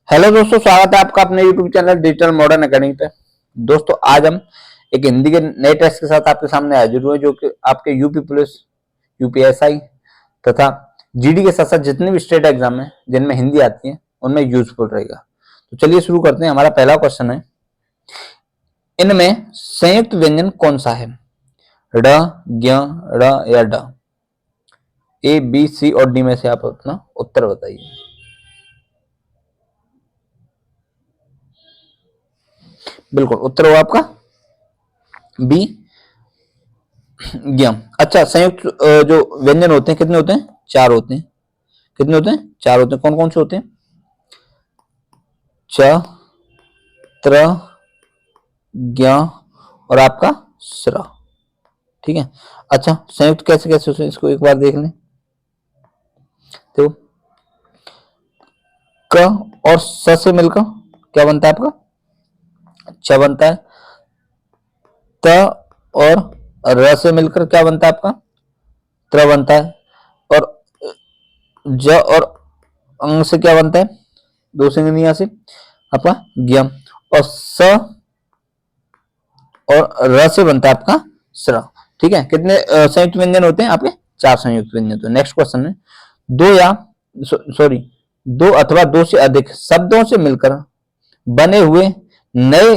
Hello दोस्तों, स्वागत है आपका अपने YouTube channel digital modern academy पे। दोस्तों आज हम एक हिंदी के नए टेस्ट के साथ आपके सामने हाजिर हुए जो कि आपके यूपी पुलिस, यूपीएसआई तथा जीडी के साथ साथ जितने भी स्टेट एग्जाम है जिनमें हिंदी आती है उनमें यूजफुल रहेगा। तो चलिए शुरू करते हैं। हमारा पहला क्वेश्चन है, इनमें संयुक्त व्यंजन कौन सा है? ड, ज्ञ, ड़ या ड? ए, बी, सी और डी में से आप अपना उत्तर बताइए। बिल्कुल उत्तर होगा आपका बी, ज्ञ। अच्छा, संयुक्त जो व्यंजन होते हैं कितने होते हैं? चार होते हैं। कितने होते हैं? चार होते हैं। कौन कौन से होते हैं? च, त्र, ज्ञ और आपका स्र। ठीक है। अच्छा, संयुक्त कैसे कैसे होते हैं इसको एक बार देख लें। तो क और स से मिलकर क्या बनता है आपका? च बनता है। त और र से मिलकर क्या बनता है आपका? त्र बनता है। और ज और अंग से क्या बनता है? दो सिंगनिया से आपका ज्ञ। और स और र से बनता है आपका स्र। ठीक है। कितने संयुक्त व्यंजन होते हैं आपके? चार संयुक्त व्यंजन होते हैं। नेक्स्ट क्वेश्चन है, दो या सॉरी दो अथवा दो से अधिक शब्दों से मिलकर बने हुए नए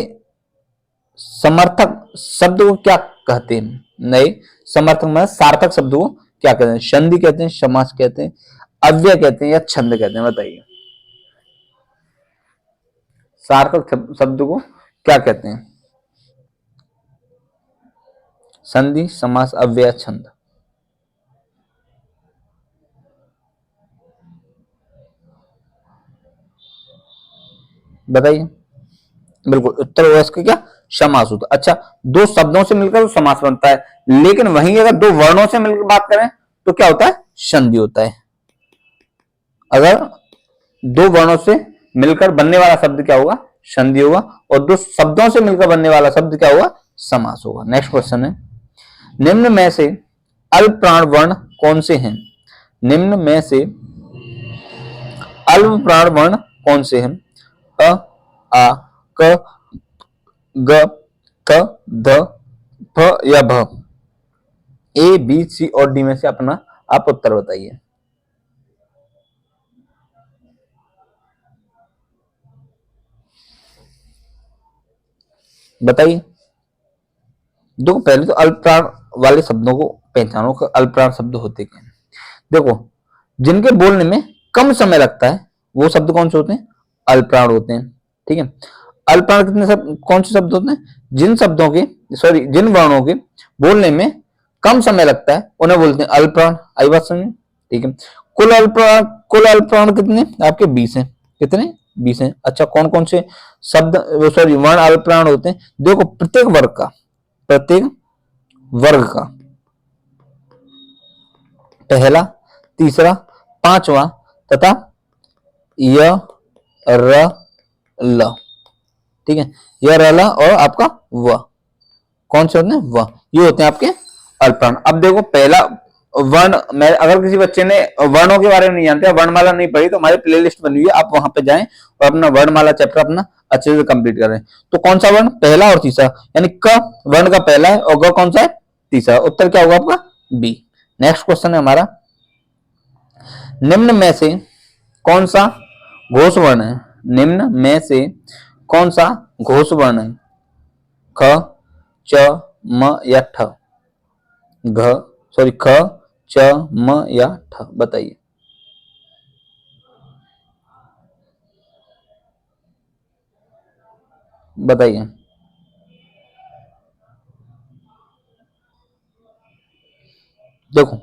समर्थक शब्द को क्या कहते हैं? नए समर्थक मतलब सार्थक शब्द को क्या कहते हैं? संधि कहते हैं, समास कहते हैं, अव्यय कहते हैं या छंद कहते हैं? बताइए। सार्थक शब्द को क्या कहते हैं? संधि, समास, अव्यय, छंद। बताइए। बिल्कुल उत्तर होगा इसका क्या? समास होता है। अच्छा, दो शब्दों से मिलकर तो समास बनता है, लेकिन वहीं अगर दो वर्णों से मिलकर बात करें तो क्या होता है? संधि होता है। अगर दो वर्णों से मिलकर बनने वाला शब्द क्या होगा? संधि होगा। और दो शब्दों से मिलकर बनने वाला शब्द क्या होगा? समास होगा। नेक्स्ट क्वेश्चन है, निम्न में से अल्प प्राण वर्ण कौन से हैं? निम्न में से अल्प प्राण वर्ण कौन से हैं? अ, आ, क, ग, थ, ध, फ या भ? ए, बी, सी और डी में से अपना आप उत्तर बताइए। बताइए। देखो, पहले तो अल्प प्राण वाले शब्दों को पहचानो कि अल्प प्राण शब्द होते क्या हैं। देखो, जिनके बोलने में कम समय लगता है वो शब्द कौन से होते हैं? अल्प प्राण होते हैं। ठीक है। अल्प प्राण कितने शब्द, कौन से शब्द होते हैं? जिन शब्दों के सॉरी जिन वर्णों के बोलने में कम समय लगता है उन्हें बोलते हैं अल्प प्राण। आई बात समझ? ठीक है। कुल अल्प प्राण कितने आपके? 20 हैं। कितने? 20 हैं। अच्छा, कौन कौन से शब्द सॉरी वर्ण अल्प प्राण होते हैं? देखो, प्रत्येक वर्ग का पहला, तीसरा, पांचवा तथा य, र, ल। ठीक है। य, र, ल और आपका व। कौन से होते हैं? व। ये होते हैं आपके अल्पप्राण। अब देखो, पहला वर्ण, मैं अगर किसी बच्चे ने वर्णों के बारे में नहीं जानते, वर्णमाला नहीं पढ़ी, तो हमारी प्लेलिस्ट बनी हुई है, आप वहां पे जाएं और अपना वर्णमाला चैप्टर अपना अच्छे से कंप्लीट करें। तो कौन सा वर्ण? पहला और तीसरा, यानी क वर्ण का पहला है और ग कौन सा है? तीसरा। उत्तर क्या होगा आपका? बी। नेक्स्ट क्वेश्चन है हमारा, निम्न में से कौन सा घोष वर्ण है? निम्न में से कौन सा घोष वर्ण है? ख, च, म या ठ? घ सॉरी ख, च, म या ठ? बताइए। बताइए। देखो,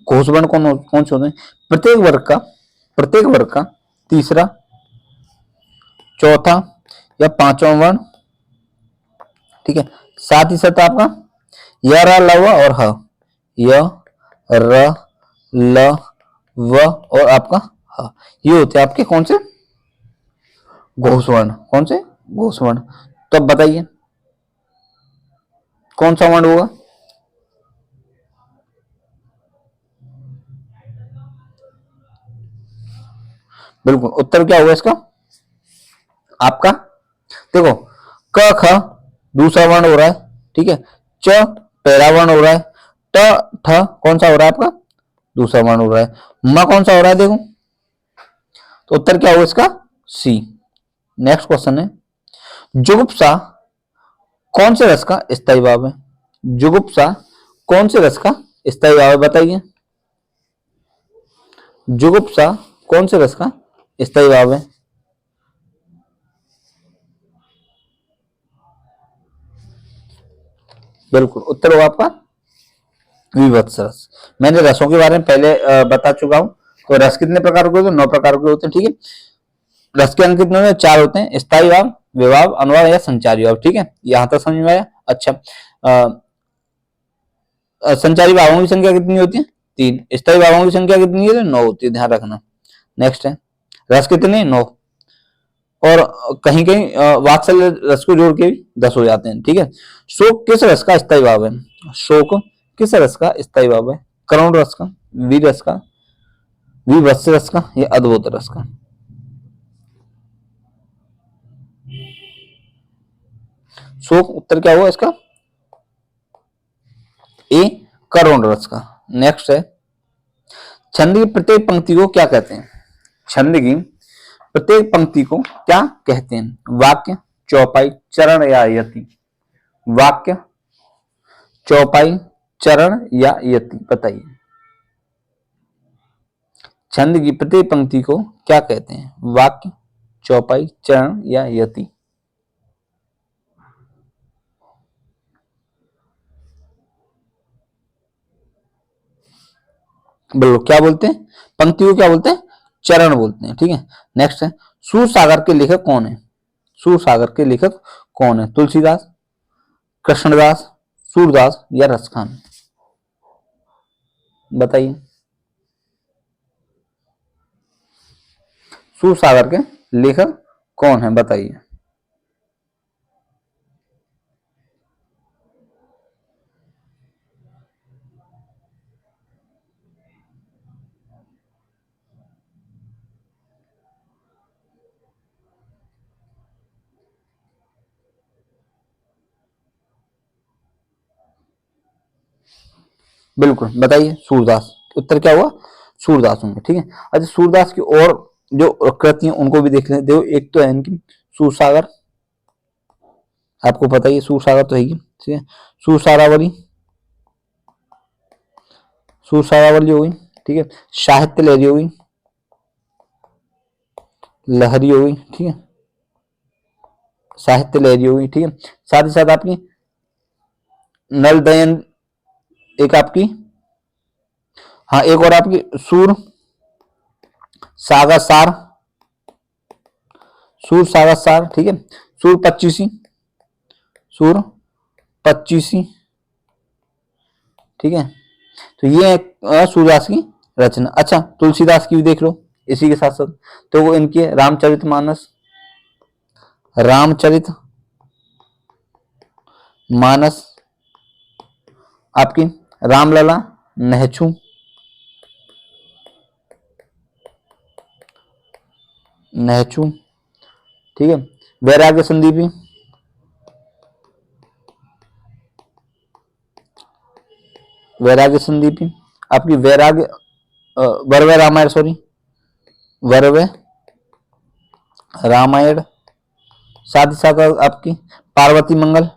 घोष वर्ण कौन से होते हैं? प्रत्येक वर्ग का तीसरा, चौथा या पांचवा वर्ण। ठीक है। साथ ही साथ आपका य, र, ल, व और ह। य, र, ल, व और आपका ह। ये होते हैं आपके कौन से? घोष वर्ण। कौन से? घोष वर्ण। तो अब बताइए कौन सा वर्ण होगा? बिल्कुल उत्तर क्या होगा इसका? आपका देखो, क ख दूसरा वर्ण हो रहा है, ठीक है, च पहला वर्ण हो रहा है, ट ठ कौन सा हो रहा है आपका दूसरा वर्ण हो रहा है, म कौन सा हो रहा है देखो, तो उत्तर क्या होगा इसका सी। नेक्स्ट क्वेश्चन है, जुगुप्सा कौन से रस का स्थायी भाव है, जुगुप्सा कौन से रस का स्थायी भाव है बताइए, जुगुप्सा कौन से रस का स्थायी भाव है, बिल्कुल उत्तर होगा आपका विभत्स रस। मैंने रसों के बारे में पहले बता चुका हूं। तो रस कितने प्रकार के होते हैं, 9 प्रकार के होते हैं, ठीक है। रस के अंक कितने होते हैं, 4 होते हैं, स्थायी भाव, विभाव, अनुभाव या संचारी भाव, ठीक है, यहां तक समझ में आया। अच्छा, संचारी भावों की संख्या कितनी होती है, 3, स्थायी भावों की संख्या कितनी है, 9 होती है, ध्यान रखना। नेक्स्ट है, रस कितने 9, और कहीं कहीं वात्सल्य रस को जोड़ के भी 10 हो जाते हैं, ठीक है। शोक किस रस का स्थायी भाव है, शोक किस रस का स्थायी भाव है, करुण रस का, वीर रस का, विभत्स रस का या अद्भुत रस का, शोक उत्तर क्या हुआ इसका ए, करुण रस का। नेक्स्ट है, छंद की प्रत्येक पंक्ति को क्या कहते हैं, छंद की प्रत्येक पंक्ति को क्या कहते हैं, वाक्य, चौपाई, चरण या यति, वाक्य, चौपाई, चरण या यति, बताइए। छंद की प्रत्येक पंक्ति को क्या कहते हैं, वाक्य, चौपाई, चरण या यति। बोलो क्या बोलते हैं, पंक्ति को क्या बोलते हैं, चरण बोलते हैं, ठीक है। नेक्स्ट है, सूर सागर के लेखक कौन है, सूर सागर के लेखक कौन है, तुलसीदास, कृष्णदास, सूरदास या रसखान, बताइए। सूर सागर के लेखक कौन है बताइए। बिल्कुल बताइए, सूरदास, उत्तर क्या हुआ सूरदास होंगे, ठीक है। अच्छा, सूरदास की और जो कृति हैं उनको भी देख लें, देखो एक तो है इनकी सूरसागर, आपको पता ही है सूरसागर तो है ही, ठीक है, सूरसारावली, सूरसारावली हो गई, ठीक है, साहित्य लहरी हो गई, लहरी हो गई, ठीक है, साहित्य लहरी हो गई, ठीक है। साथ ही साथ आपकी नल दयन, एक आपकी, हाँ एक और आपकी सूर सागर सार, सूर सागर सार, ठीक है, सूर पच्चीसी, सूर पच्चीसी, ठीक है। तो ये है सूरदास की रचना। अच्छा, तुलसीदास की भी देख लो इसी के साथ साथ, तो वो इनकी है रामचरित मानस, रामचरित मानस, आपकी रामलला, नहछू, नहछू, ठीक है, वैराग्य संदीपी, वैराग्य संदीपी, आपकी वैराग्य वरवे रामायण, सॉरी वरवे रामायण, साथ ही साथ आपकी पार्वती मंगल,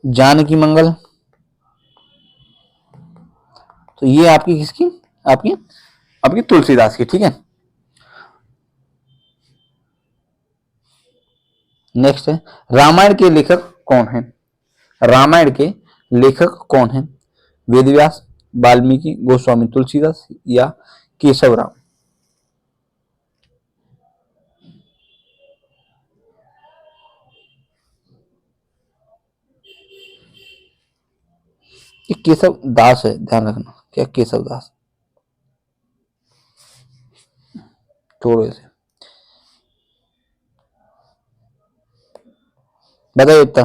जानकी मंगल, तो ये आपकी किसकी, आपकी आपकी तुलसीदास की, ठीक है। नेक्स्ट है, रामायण के लेखक कौन है, रामायण के लेखक कौन है, वेदव्यास, वाल्मीकि, गोस्वामी तुलसीदास या केशव राम, ये केशव दास है, ध्यान रखना, क्या केशव दास, छोड़ो इसे, बताइए उत्तर,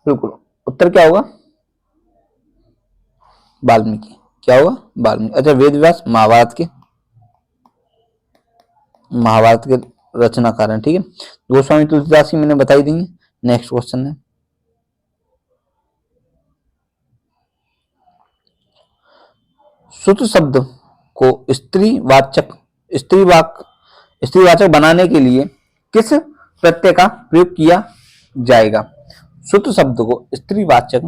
बिल्कुल उत्तर क्या होगा वाल्मीकि, क्या हुआ? वाल्मीकि। अच्छा, वेद व्यास महाभारत के रचनाकार हैं। ठीक है, गोस्वामी तुलसीदास की मैंने बताई दी। नेक्स्ट क्वेश्चन है, सुत शब्द को स्त्रीवाचक बनाने के लिए किस प्रत्यय का प्रयोग किया जाएगा? सुत शब्द को स्त्रीवाचक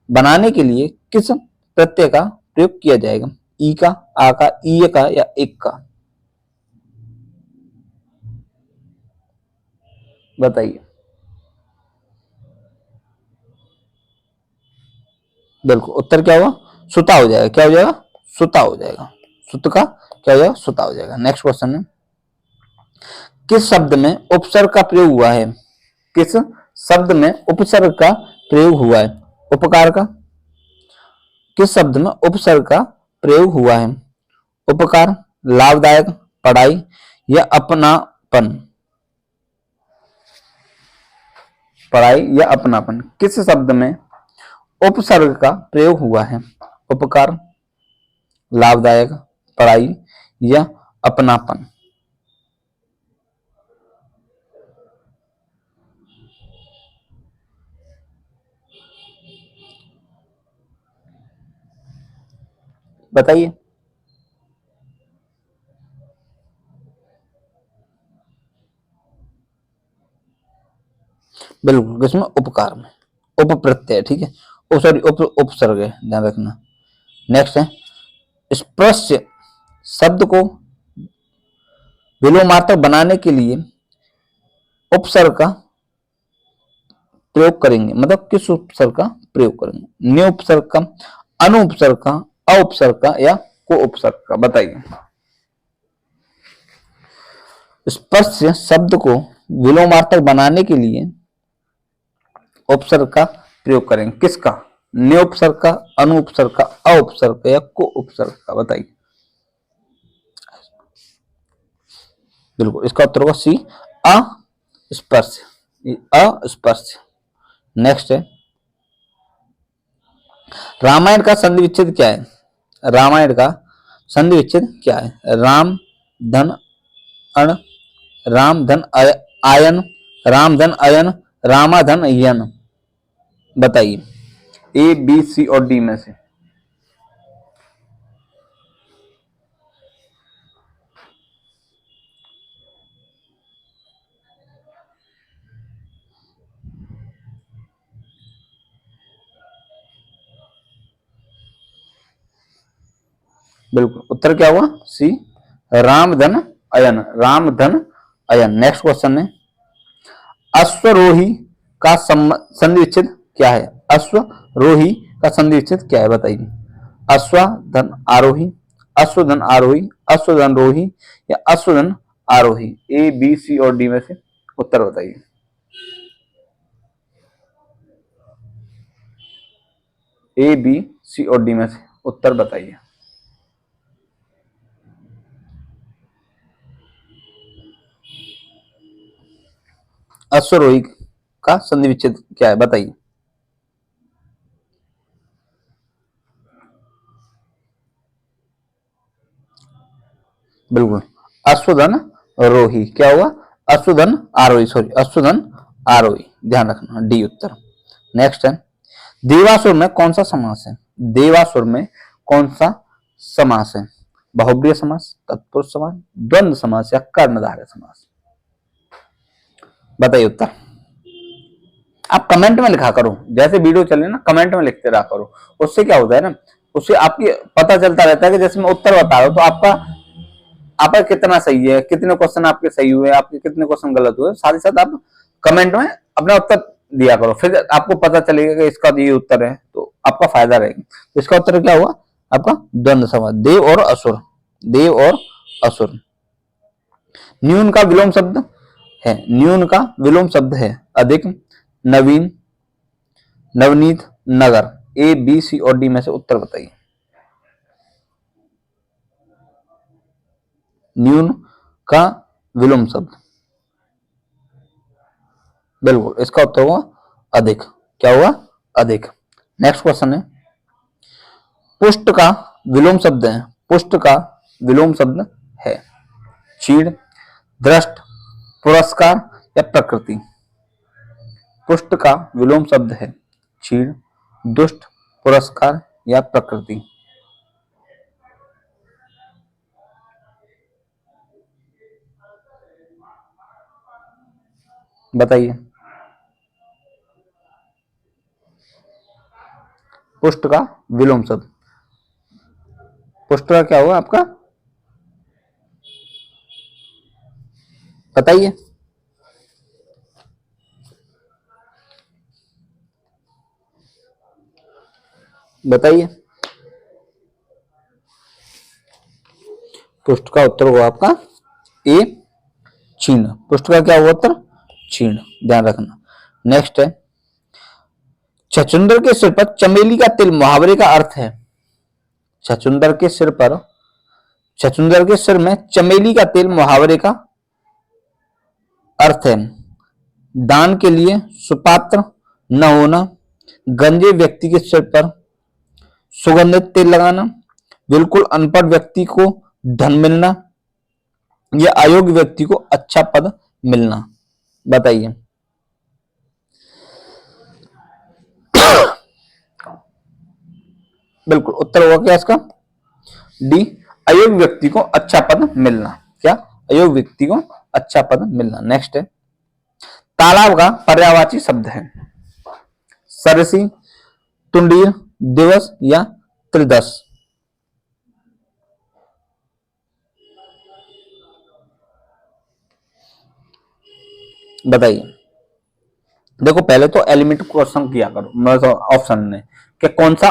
बनाने के लिए किस प्रत्यय का प्रयोग किया जाएगा? ई का, आ का, ईय का या एक का? बताइए। बिल्कुल, उत्तर क्या हुआ? सुता हो जाएगा। क्या हो जाएगा? सुता हो जाएगा। सुत का क्या हो जाएगा? सुता हो जाएगा। नेक्स्ट क्वेश्चन है, किस शब्द में उपसर्ग का प्रयोग हुआ है? किस शब्द में उपसर्ग का प्रयोग हुआ है? उपकार का। किस शब्द में उपसर्ग का प्रयोग हुआ है? उपकार, लाभदायक, पढ़ाई या अपनापन? पढ़ाई या अपनापन, किस शब्द में उपसर्ग का प्रयोग हुआ है? उपकार, लाभदायक, पढ़ाई या अपनापन? बताइए। बिल्कुल, किसमें? उपकार में। उप प्रत्यय, ठीक है, ओ सॉरी, उपसर्ग है, ध्यान रखना। नेक्स्ट है, स्पर्श शब्द को विलोमार्थ बनाने के लिए उपसर्ग का प्रयोग करेंगे, मतलब किस उपसर्ग का प्रयोग करेंगे? न्यू उपसर्ग का, अनुपसर्ग का, औपसर्ग का या को उपसर्ग का? बताइए। स्पर्श शब्द को विलोमार्थक बनाने के लिए उपसर्ग का प्रयोग करेंगे, किसका? न्यू उपसर्ग का, अनुपसर्ग का, औपसर्ग का या को उपसर्ग का? बताइए। बिल्कुल, इसका उत्तर होगा सी, अस्पर्श। अस्पर्श। नेक्स्ट है, रामायण का संधि विच्छेद क्या है? रामायण का संधि विच्छेद क्या है? राम धन अण, राम धन आयन, राम धन अयन, रामा धन यन? बताइए, ए बी सी और डी में से। बिल्कुल, उत्तर क्या हुआ? सी, राम धन अयन, राम धन अयन। नेक्स्ट क्वेश्चन है, अश्वरोही का संधि विच्छेद क्या है? अश्वरोही का संधि विच्छेद क्या है? बताइए। अश्वधन आरोही, अश्वधन आरोही, अश्वधन रोही या अश्वधन आरोही? ए बी सी और डी में से उत्तर बताइए। ए बी सी और डी में से उत्तर बताइए। अश्वरोही का संधि विच्छेद क्या है? बताइए। बिल्कुल, अश्वधन रोही। क्या हुआ? अश्वधन आरोही, सॉरी, अश्वधन आरोही, ध्यान रखना, डी उत्तर। नेक्स्ट है, देवासुर में कौन सा समास है? देवासुर में कौन सा समास है? बहुब्रीय समास, तत्पुरुष समास, द्वंद्व समास या कर्णधारय समास? बताइए उत्तर। आप कमेंट में लिखा करो, जैसे वीडियो चले ना, कमेंट में लिखते रहा करो। उससे क्या होता है ना, उससे आपकी पता चलता रहता है कि जैसे मैं उत्तर बता रहा हूं तो आपका कितना सही है, कितने क्वेश्चन आपके सही हुए, आपके कितने क्वेश्चन गलत हुए। साथ ही साथ आप कमेंट में अपना उत्तर दिया करो, फिर आपको पता चलेगा कि इसका ये उत्तर है, तो आपका फायदा रहेगा। तो इसका उत्तर क्या हुआ आपका? द्वंद्व समास, देव और असुर, देव और असुर। न्यून का विलोम शब्द है, न्यून का विलोम शब्द है अधिक, नवीन, नवनीत, नगर? ए बी सी और डी में से उत्तर बताइए। न्यून का विलोम शब्द, बिल्कुल, इसका उत्तर हुआ अधिक। क्या हुआ? अधिक। नेक्स्ट क्वेश्चन है, पुष्ट का विलोम शब्द है, पुष्ट का विलोम शब्द है। चीड़, दृष्ट, पुरस्कार या प्रकृति। पुष्ट का विलोम शब्द है चीड़, दुष्ट, पुरस्कार या प्रकृति। बताइए। पुष्ट का विलोम शब्द, पुष्ट का क्या हुआ आपका, बताइए। बताइए। पुष्ट का उत्तर हुआ आपका ए, चीर्ण। पुष्ट का क्या हुआ उत्तर, चीर्ण, ध्यान रखना। नेक्स्ट है, छछूंदर के सिर पर चमेली का तिल मुहावरे का अर्थ है। छछूंदर के सिर पर, छछूंदर के सिर में चमेली का तिल मुहावरे का अर्थ है। दान के लिए सुपात्र न होना, गंजे व्यक्ति के सिर पर सुगंधित तेल लगाना, बिल्कुल अनपढ़ व्यक्ति को धन मिलना, या अयोग्य व्यक्ति को अच्छा पद मिलना। बताइए। बिल्कुल उत्तर होगा क्या इसका, डी, अयोग्य व्यक्ति को अच्छा पद मिलना। क्या, अयोग्य व्यक्ति को अच्छा पद मिलना। नेक्स्ट है, तालाब का पर्यायवाची शब्द है। सरसी, तुंडीर, दिवस या त्रिदश। बताइए। देखो पहले तो एलिमेंट क्वेश्चन किया करो, मतलब ऑप्शन में कि कौन सा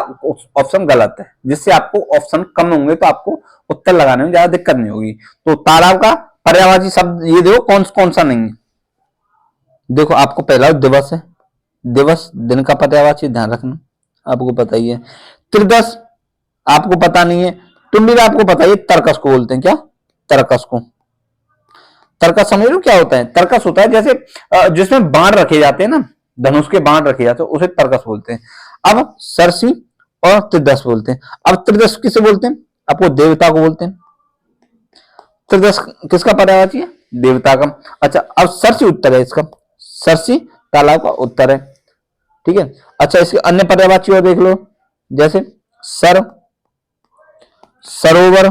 ऑप्शन गलत है, जिससे आपको ऑप्शन कम होंगे तो आपको उत्तर लगाने में ज्यादा दिक्कत नहीं होगी। तो तालाब का पर्यायवाची शब्द ये देखो कौन कौन सा नहीं है। देखो आपको पहला दिवस है, दिवस दिन का पर्यायवाची, ध्यान रखना, आपको पता ही है। त्रिदश आपको पता नहीं है। तुंडीर आपको पता है, तर्कस को बोलते हैं। क्या, तर्कस को। तर्कस समझ लो क्या होता है, तर्कस होता है जैसे जिसमें बाण रखे जाते हैं ना, धनुष के बाण रखे जाते हैं, उसे तर्कस बोलते हैं। अब सरसी और त्रिदश बोलते हैं। अब त्रिदश किसे बोलते हैं, आपको देवता को बोलते हैं। त्रिदश किसका पर्यायवाची है, देवता का। अच्छा अब सरसी उत्तर है इसका, सरसी तालाब का उत्तर है। ठीक है। अच्छा इसके अन्य पर्यायवाची और देख लो, जैसे सर, सरोवर,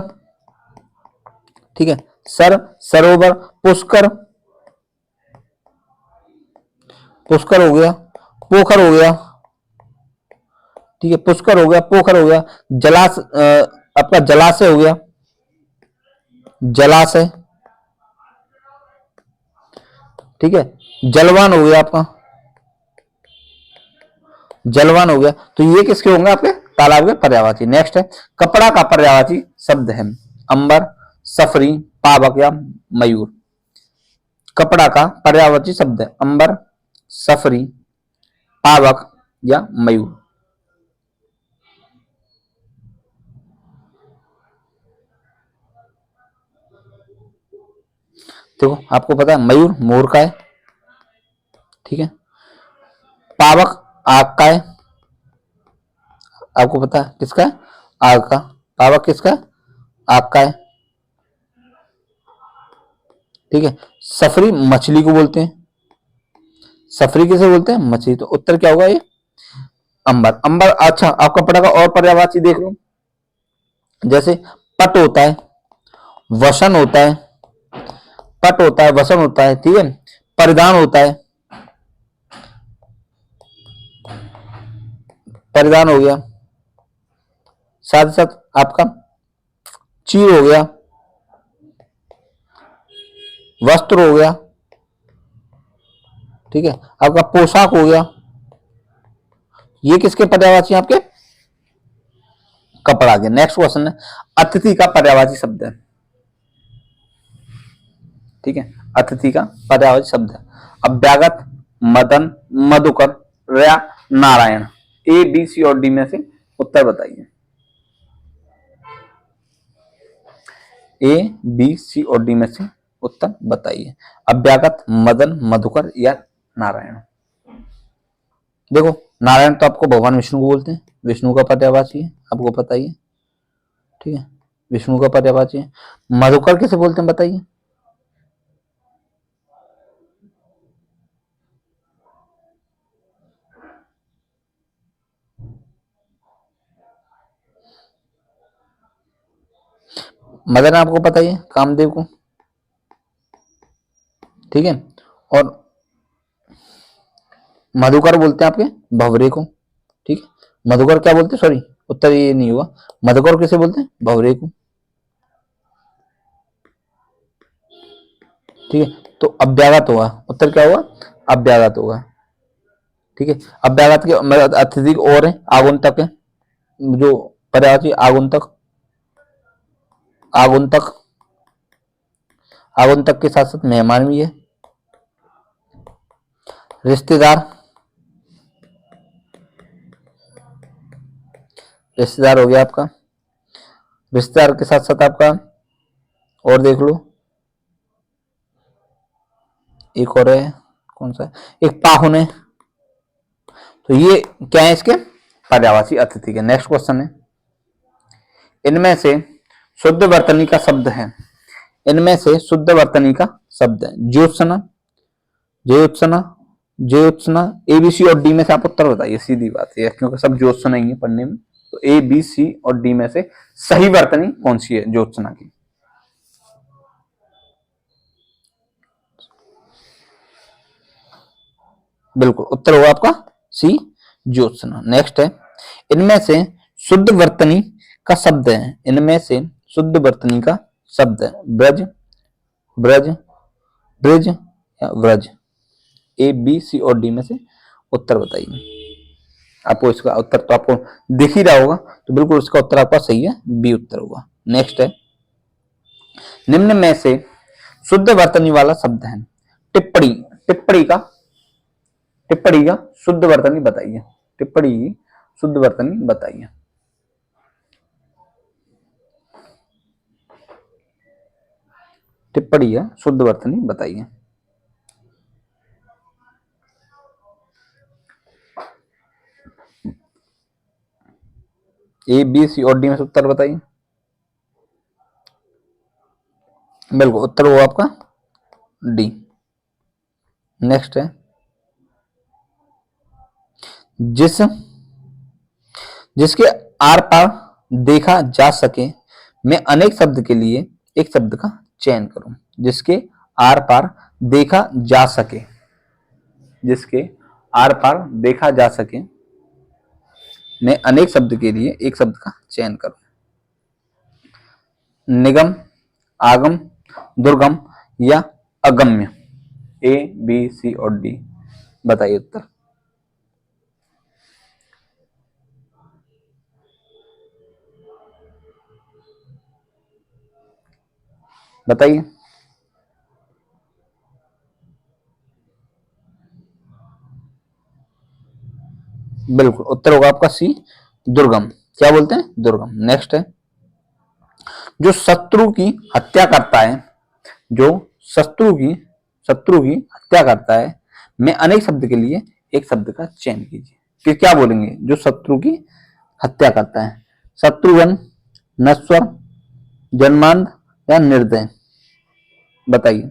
ठीक है, सर, सरोवर, पुष्कर, पुष्कर हो गया, पोखर हो गया, ठीक है, पुष्कर हो गया, पोखर हो गया, आपका जलाशय हो गया, जलाशय, ठीक है, जलवान हो गया आपका, जलवान हो गया। तो ये किसके होंगे, आपके तालाब के पर्यायवाची। नेक्स्ट है, कपड़ा का पर्यायवाची शब्द है। अंबर, सफरी, पावक या मयूर। कपड़ा का पर्यायवाची शब्द है अंबर, सफरी, पावक या मयूर। देखो आपको पता है मयूर मोर का है, ठीक है, पावक आग का है, आपको पता है किसका है, आग का। पावक किसका है, आग का है, ठीक है। सफरी मछली को बोलते हैं, सफरी किसे बोलते हैं, मछली। तो उत्तर क्या होगा ये, अंबर। अंबर। अच्छा आप कपड़ा का और पर्यायवाची देख लो, जैसे पट होता है, वसन होता है, पट होता है, वसन होता है, ठीक है, परिधान होता है, परिधान हो गया, साथ साथ आपका चीर हो गया, वस्त्र हो गया, ठीक है, आपका पोशाक हो गया। ये किसके पर्यायवाची हैं, आपके कपड़ा के। नेक्स्ट क्वेश्चन है, अतिथि का पर्यायवाची शब्द है, ठीक है, अतिथि का पर्यायवाची शब्द है अभ्यागत, मदन, मधुकर या नारायण। ए, बी, सी और डी में से उत्तर बताइए। ए, बी, सी और डी में से उत्तर बताइए। अभ्यागत, मदन, मधुकर या नारायण। देखो नारायण तो आपको भगवान विष्णु को बोलते हैं, विष्णु का पर्यायवाची है, आपको पता ही है। ठीक है, विष्णु का पर्यायवाची है। मधुकर किसे बोलते हैं बताइए? मदन आपको पता ही है, कामदेव को, ठीक है। और मधुकर बोलते हैं आपके भंवरे को, ठीक है। मधुकर क्या बोलते हैं, सॉरी उत्तर ये नहीं हुआ। मधुकर किसे बोलते हैं? भंवरे को, ठीक है। तो अभ्यागत होगा, उत्तर क्या होगा? अभ्यागत होगा, ठीक है। अभ्यागत के मतलब अतिथि और है, आगुंतक है, जो पर्यायवाची आगुंतक, आगुंतक, आगुंतक के साथ साथ मेहमान भी है। रिश्तेदार, रिश्तेदार हो गया आपका। रिश्तेदार के साथ साथ आपका और देख लो, एक और है, कौन सा है? एक पाहुन है। तो ये क्या है इसके? पर्यायवाची अतिथि के। नेक्स्ट क्वेश्चन है, इनमें से शुद्ध वर्तनी का शब्द है, इनमें से शुद्ध वर्तनी का शब्द है ज्योत्सना, ज्योत्सना, ज्योत्सना। ए बी सी और डी में से आप उत्तर बताइए, सीधी बात है, क्योंकि सब ज्योत्सना ही है पढ़ने में। तो ए बी सी और डी में से सही वर्तनी कौन सी है ज्योत्सना की? बिल्कुल उत्तर होगा आपका सी, ज्योत्सना। नेक्स्ट है, इनमें से शुद्ध वर्तनी का शब्द है, इनमें से शुद्ध वर्तनी का शब्द है ब्रज, ब्रज, ब्रज या व्रज। ए बी सी और डी में से उत्तर बताइए। आपको इसका उत्तर तो आपको दिख ही रहा होगा, तो बिल्कुल इसका उत्तर आपका सही है, बी उत्तर होगा। नेक्स्ट है, निम्न में से शुद्ध वर्तनी वाला शब्द है टिप्पणी, टिप्पणी का, टिप्पणी का शुद्ध वर्तनी बताइए, टिप्पणी की शुद्ध वर्तनी बताइए। टिप्पणी का शुद्ध वर्तनी बताइए। ए बी सी और डी में से उत्तर बताइए। बिल्कुल उत्तर होगा आपका डी। नेक्स्ट है, जिस, जिसके आर पार देखा जा सके, मैं अनेक शब्द के लिए एक शब्द का चयन करूं। जिसके आर पार देखा जा सके, जिसके आर पार देखा जा सके, मैं अनेक शब्द के लिए एक शब्द का चयन करूं। निगम, आगम, दुर्गम या अगम्य। ए बी सी और डी बताइए उत्तर। बताइए। बिल्कुल उत्तर होगा आपका सी, दुर्गम। क्या बोलते हैं? दुर्गम। नेक्स्ट है, जो शत्रु की हत्या करता है, जो शत्रु की, शत्रु की हत्या करता है, मैं अनेक शब्द के लिए एक शब्द का चयन कीजिए। फिर क्या बोलेंगे? जो शत्रु की हत्या करता है, शत्रुघ्न, नश्वर, जन्मांध या निर्दय। बताइए।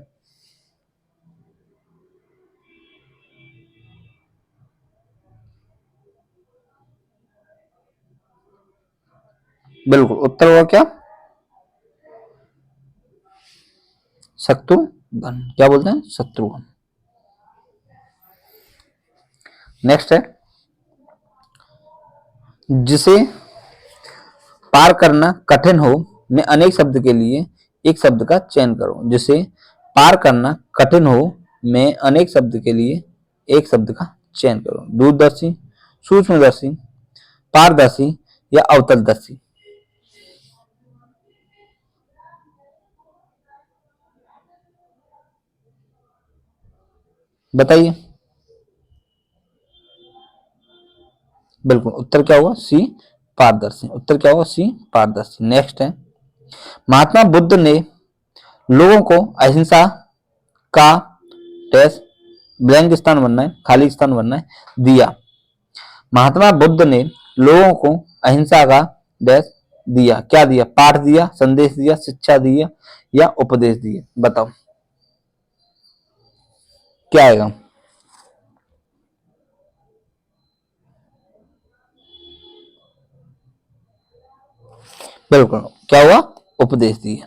बिल्कुल उत्तर होगा क्या? शत्रुघ्न। क्या बोलते हैं? शत्रुघ्न। नेक्स्ट है, जिसे पार करना कठिन हो, मैं अनेक शब्द के लिए एक शब्द का चयन करूं। जिसे पार करना कठिन हो, मैं अनेक शब्द के लिए एक शब्द का चयन करूं। दूरदर्शी, सूक्ष्मदर्शी, पारदर्शी या अवतलदर्शी। बताइए। बिल्कुल उत्तर क्या होगा? सी, पारदर्शी। उत्तर क्या होगा? सी, पारदर्शी। नेक्स्ट है, महात्मा बुद्ध ने लोगों को अहिंसा का टेस्ट, ब्लैंक स्थान बनना है, खाली स्थान बनना है, दिया। महात्मा बुद्ध ने लोगों को अहिंसा का डैश दिया, क्या दिया? पाठ दिया, संदेश दिया, शिक्षा दिया या उपदेश दिए? बताओ क्या आएगा? बिल्कुल, क्या हुआ? उपदेश दिए।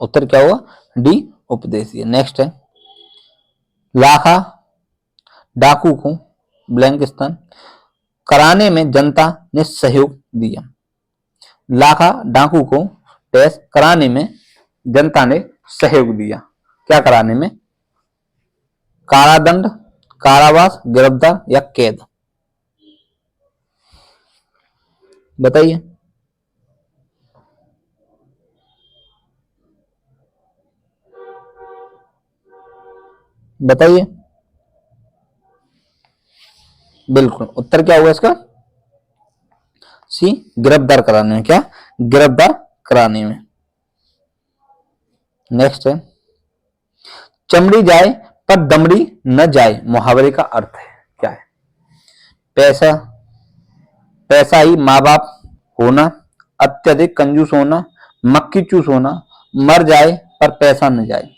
उत्तर क्या हुआ? डी, उपदेश दिए। नेक्स्ट है, लाखा डाकू को ब्लैंक स्थान कराने में जनता ने सहयोग दिया। लाखा डाकू को टेस्ट कराने में जनता ने सहयोग दिया। क्या कराने में? कारादंड, कारावास, गिरफ्तार या कैद? बताइए। बताइए। बिल्कुल, उत्तर क्या हुआ इसका? सी, गिरफ्तार कराने में। क्या? गिरफ्तार कराने में। नेक्स्ट है, चमड़ी जाए पर दमड़ी न जाए, मुहावरे का अर्थ है क्या है? पैसा, पैसा ही माँ बाप होना, अत्यधिक कंजूस होना, मक्खी चूस होना, मर जाए पर पैसा न जाए।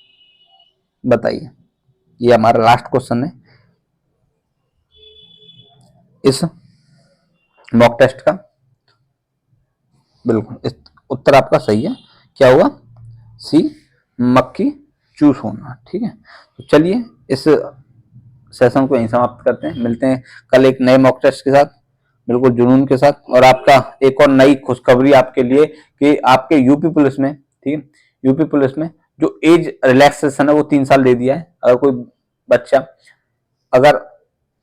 बताइए, ये हमारा लास्ट क्वेश्चन है इस मॉक टेस्ट का। बिल्कुल, इस उत्तर आपका सही है। क्या हुआ? सी, मक्खी चूस होना। ठीक है, तो चलिए इस सेशन को यहीं समाप्त करते हैं। मिलते हैं कल एक नए मॉक टेस्ट के साथ, बिल्कुल जुनून के साथ। और आपका एक और नई खुशखबरी आपके लिए कि आपके यूपी पुलिस में, ठीक है, यूपी पुलिस में जो एज रिलैक्सेशन है वो 3 साल दे दिया है। अगर कोई बच्चा अगर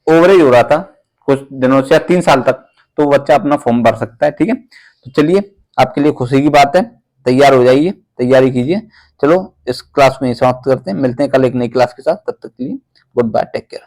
ओवरेज हो रहा था कुछ दिनों से या 3 साल तक, तो बच्चा अपना फॉर्म भर सकता है। ठीक है, तो चलिए आपके लिए खुशी की बात है, तैयार हो जाइए, तैयारी कीजिए। चलो इस क्लास में समाप्त करते हैं, मिलते हैं कल एक नई क्लास के साथ। तब तक के लिए गुड बाय, टेक केयर।